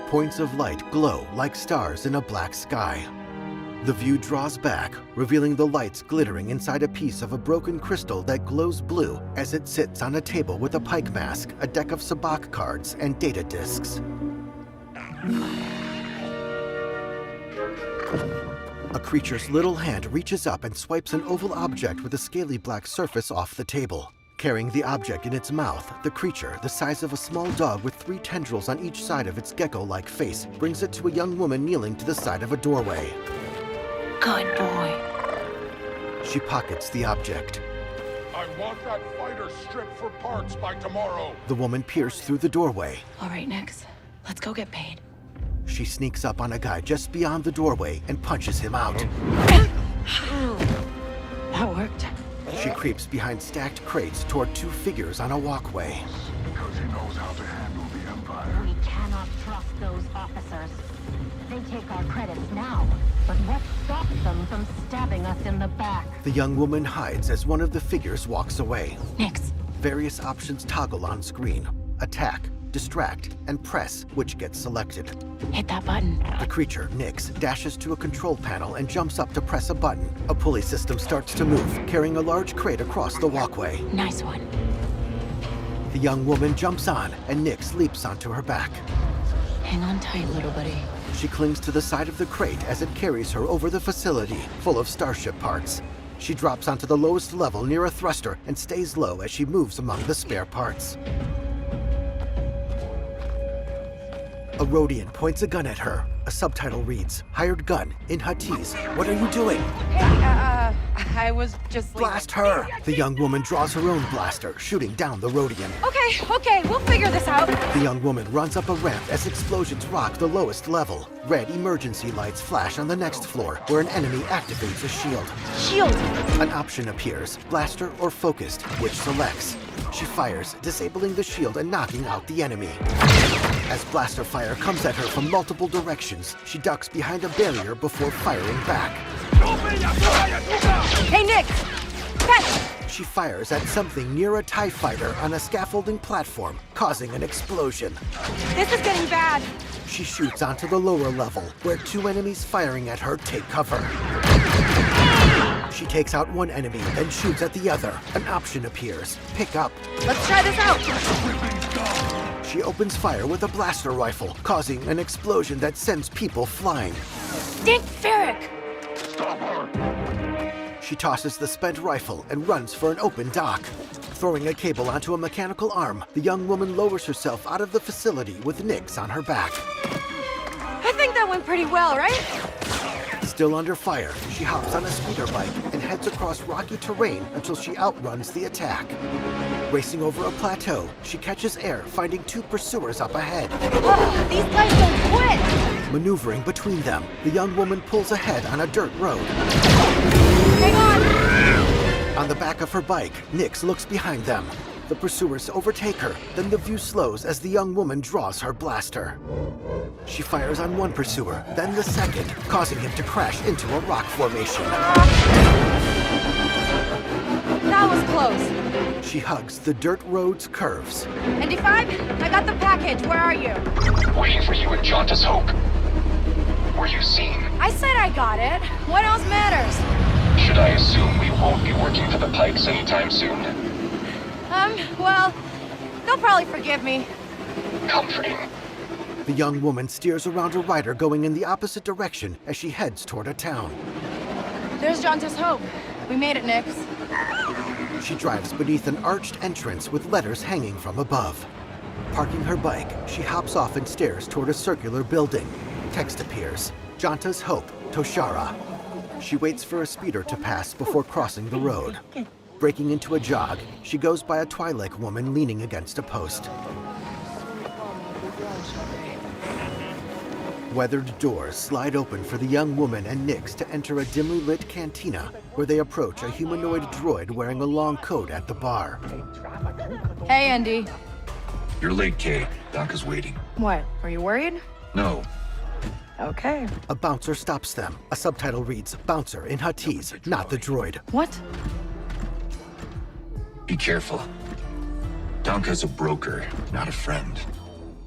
Points of light glow like stars in a black sky. The view draws back, revealing the lights glittering inside a piece of a broken crystal that glows blue as it sits on a table with a pike mask, a deck of sabacc cards, and data discs. A creature's little hand reaches up and swipes an oval object with a scaly black surface off the table. Carrying the object in its mouth, the creature, the size of a small dog with 3 tendrils on each side of its gecko-like face, brings it to a young woman kneeling to the side of a doorway. Good boy. She pockets the object. I want that fighter stripped for parts by tomorrow. The woman peers through the doorway. All right, Nix. Let's go get paid. She sneaks up on a guy just beyond the doorway and punches him out. That worked. She creeps behind stacked crates toward 2 figures on a walkway. Because he knows how to handle the Empire. We cannot trust those officers. They take our credits now, but what stops them from stabbing us in the back? The young woman hides as one of the figures walks away. Nix. Various options toggle on screen. Attack, distract, and press, which gets selected. Hit that button. The creature, Nix, dashes to a control panel and jumps up to press a button. A pulley system starts to move, carrying a large crate across the walkway. Nice one. The young woman jumps on, and Nix leaps onto her back. Hang on tight, little buddy. She clings to the side of the crate as it carries her over the facility, full of starship parts. She drops onto the lowest level near a thruster and stays low as she moves among the spare parts. A Rhodian points a gun at her. A subtitle reads, "Hired gun, in Huttese. What are you doing?" I was just leaving. Blast her! The young woman draws her own blaster, shooting down the Rhodian. Okay, we'll figure this out. The young woman runs up a ramp as explosions rock the lowest level. Red emergency lights flash on the next floor, where an enemy activates a shield. Shield! An option appears, blaster or focused, which selects. She fires, disabling the shield and knocking out the enemy. As blaster fire comes at her from multiple directions, she ducks behind a barrier before firing back. Hey, Nick! Catch! She fires at something near a TIE fighter on a scaffolding platform, causing an explosion. This is getting bad. She shoots onto the lower level, where 2 enemies firing at her take cover. She takes out one enemy, then shoots at the other. An option appears. Pick up. Let's try this out. She opens fire with a blaster rifle, causing an explosion that sends people flying. Dick Ferrick! Stop her! She tosses the spent rifle and runs for an open dock. Throwing a cable onto a mechanical arm, the young woman lowers herself out of the facility with Nix on her back. I think that went pretty well, right? Still under fire, she hops on a speeder bike and heads across rocky terrain until she outruns the attack. Racing over a plateau, she catches air, finding 2 pursuers up ahead. These guys don't quit! Maneuvering between them, the young woman pulls ahead on a dirt road. Hang on! On the back of her bike, Nix looks behind them. The pursuers overtake her, then the view slows as the young woman draws her blaster. She fires on one pursuer, then the second, causing him to crash into a rock formation. That was close. She hugs the dirt road's curves. ND5, I got the package. Where are you? Waiting for you at Jaunta's Hope. Were you seen? I said I got it. What else matters? Should I assume we won't be working for the Pikes anytime soon? Well, they'll probably forgive me. Comforting. The young woman steers around a rider going in the opposite direction as she heads toward a town. There's Jaunta's Hope. We made it, Nix. She drives beneath an arched entrance with letters hanging from above. Parking her bike, she hops off and stares toward a circular building. Text appears, Jaunta's Hope, Toshara. She waits for a speeder to pass before crossing the road. Breaking into a jog, she goes by a Twi'lek woman leaning against a post. Weathered doors slide open for the young woman and Nix to enter a dimly lit cantina, where they approach a humanoid droid wearing a long coat at the bar. Hey, Andy. You're late, Kay. Doc is waiting. What? Are you worried? No. Okay. A bouncer stops them. A subtitle reads, Bouncer in Huttese, not the droid. What? Be careful. Donka's a broker, not a friend.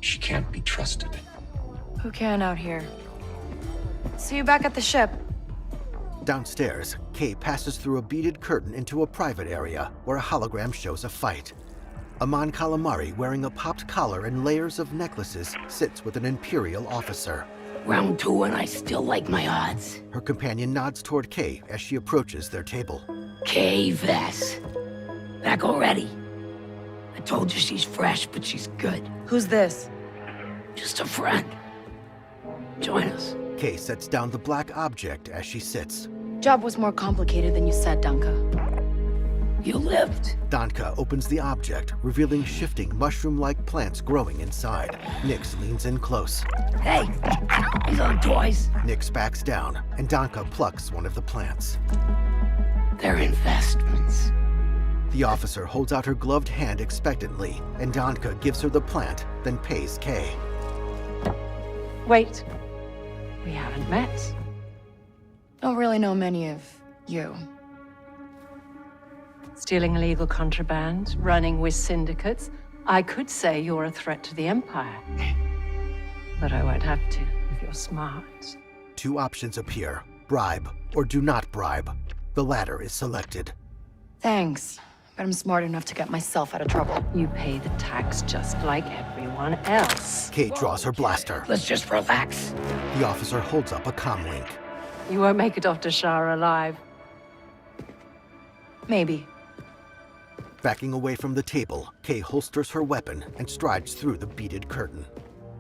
She can't be trusted. Who can out here? See you back at the ship. Downstairs, Kay passes through a beaded curtain into a private area where a hologram shows a fight. Amon Calamari, wearing a popped collar and layers of necklaces, sits with an Imperial officer. Round 2 and I still like my odds. Her companion nods toward Kay as she approaches their table. Kay Vess. Back already? I told you she's fresh, but she's good. Who's this? Just a friend. Join us. Kay sets down the black object as she sits. Job was more complicated than you said, Danka. You lived. Danka opens the object, revealing shifting mushroom-like plants growing inside. Nyx leans in close. Hey, these aren't toys. Nyx backs down, and Danka plucks one of the plants. They're investments. The officer holds out her gloved hand expectantly, and Danka gives her the plant, then pays Kay. Wait. We haven't met. Don't really know many of you. Stealing illegal contraband, running with syndicates. I could say you're a threat to the Empire. But I won't have to, if you're smart. 2 options appear: bribe or do not bribe. The latter is selected. Thanks, but I'm smart enough to get myself out of trouble. You pay the tax just like everyone else. Kay draws her blaster. Let's just relax. The officer holds up a comlink. You won't make it off to Shara alive. Maybe. Backing away from the table, Kay holsters her weapon and strides through the beaded curtain.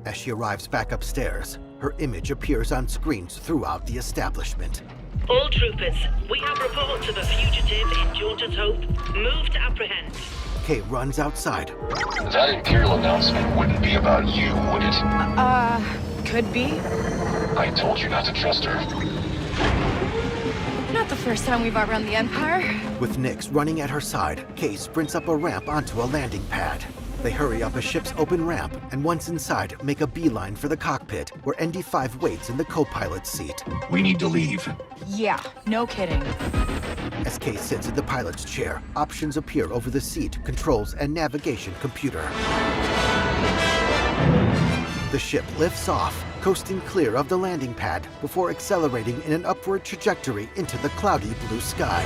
As she arrives back upstairs, her image appears on screens throughout the establishment. All troopers, we have reports of a fugitive in Jaunter's Hope. Move to apprehend. Kay runs outside. That Imperial announcement wouldn't be about you, would it? Could be. I told you not to trust her. Not the first time we've outrun the Empire. With Nyx running at her side, Kay sprints up a ramp onto a landing pad. They hurry up a ship's open ramp, and once inside, make a beeline for the cockpit, where ND5 waits in the co-pilot's seat. We need to leave. Yeah, no kidding. As Kay sits in the pilot's chair, options appear over the seat, controls, and navigation computer. The ship lifts off, coasting clear of the landing pad before accelerating in an upward trajectory into the cloudy blue sky.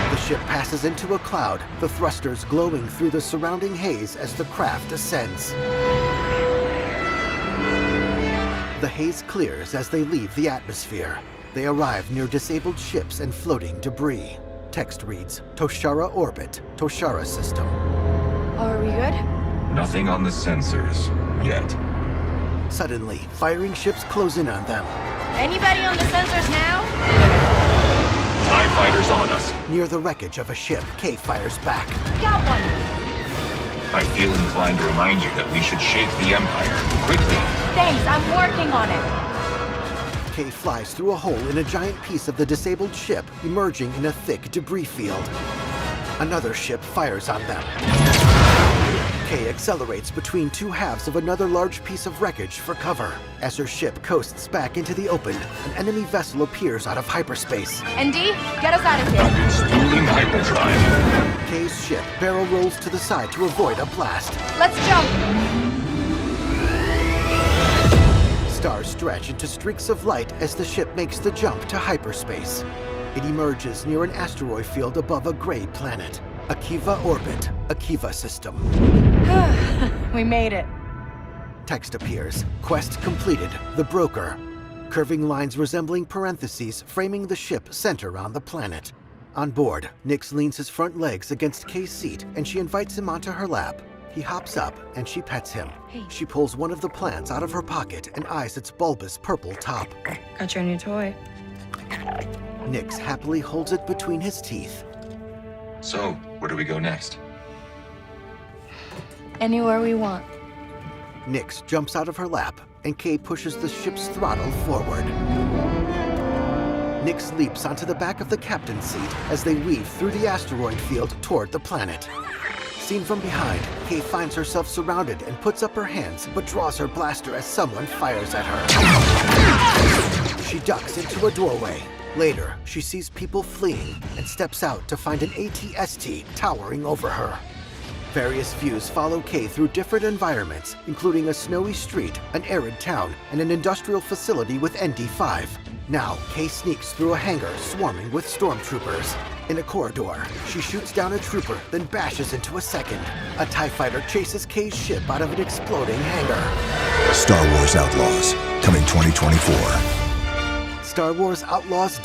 The ship passes into a cloud, the thrusters glowing through the surrounding haze as the craft ascends. The haze clears as they leave the atmosphere. They arrive near disabled ships and floating debris. Text reads, Toshara Orbit, Toshara System. Oh, are we good? Nothing on the sensors, yet. Suddenly, firing ships close in on them. Anybody on the sensors now? TIE fighters on us. Near the wreckage of a ship, Kay fires back. Got one! I feel inclined to remind you that we should shake the Empire, quickly. Thanks, I'm working on it. Kay flies through a hole in a giant piece of the disabled ship, emerging in a thick debris field. Another ship fires on them. Kay accelerates between 2 halves of another large piece of wreckage for cover. As her ship coasts back into the open, an enemy vessel appears out of hyperspace. ND, get us out of here. I've been stooling hyperdrive. Kay's ship barrel rolls to the side to avoid a blast. Let's jump! Stars stretch into streaks of light as the ship makes the jump to hyperspace. It emerges near an asteroid field above a gray planet. Akiva Orbit, Akiva System. We made it. Text appears. Quest completed. The Broker. Curving lines resembling parentheses framing the ship center on the planet. On board, Nyx leans his front legs against Kay's seat and she invites him onto her lap. He hops up and she pets him. Hey. She pulls one of the plants out of her pocket and eyes its bulbous purple top. Got your new toy. Nyx happily holds it between his teeth. So, where do we go next? Anywhere we want. Nyx jumps out of her lap, and Kay pushes the ship's throttle forward. Nyx leaps onto the back of the captain's seat as they weave through the asteroid field toward the planet. Seen from behind, Kay finds herself surrounded and puts up her hands, but draws her blaster as someone fires at her. She ducks into a doorway. Later, she sees people fleeing and steps out to find an AT-ST towering over her. Various views follow Kay through different environments, including a snowy street, an arid town, and an industrial facility with ND5. Now, Kay sneaks through a hangar swarming with stormtroopers. In a corridor, she shoots down a trooper, then bashes into a second. A TIE fighter chases Kay's ship out of an exploding hangar. Star Wars Outlaws, coming 2024. Star Wars Outlaws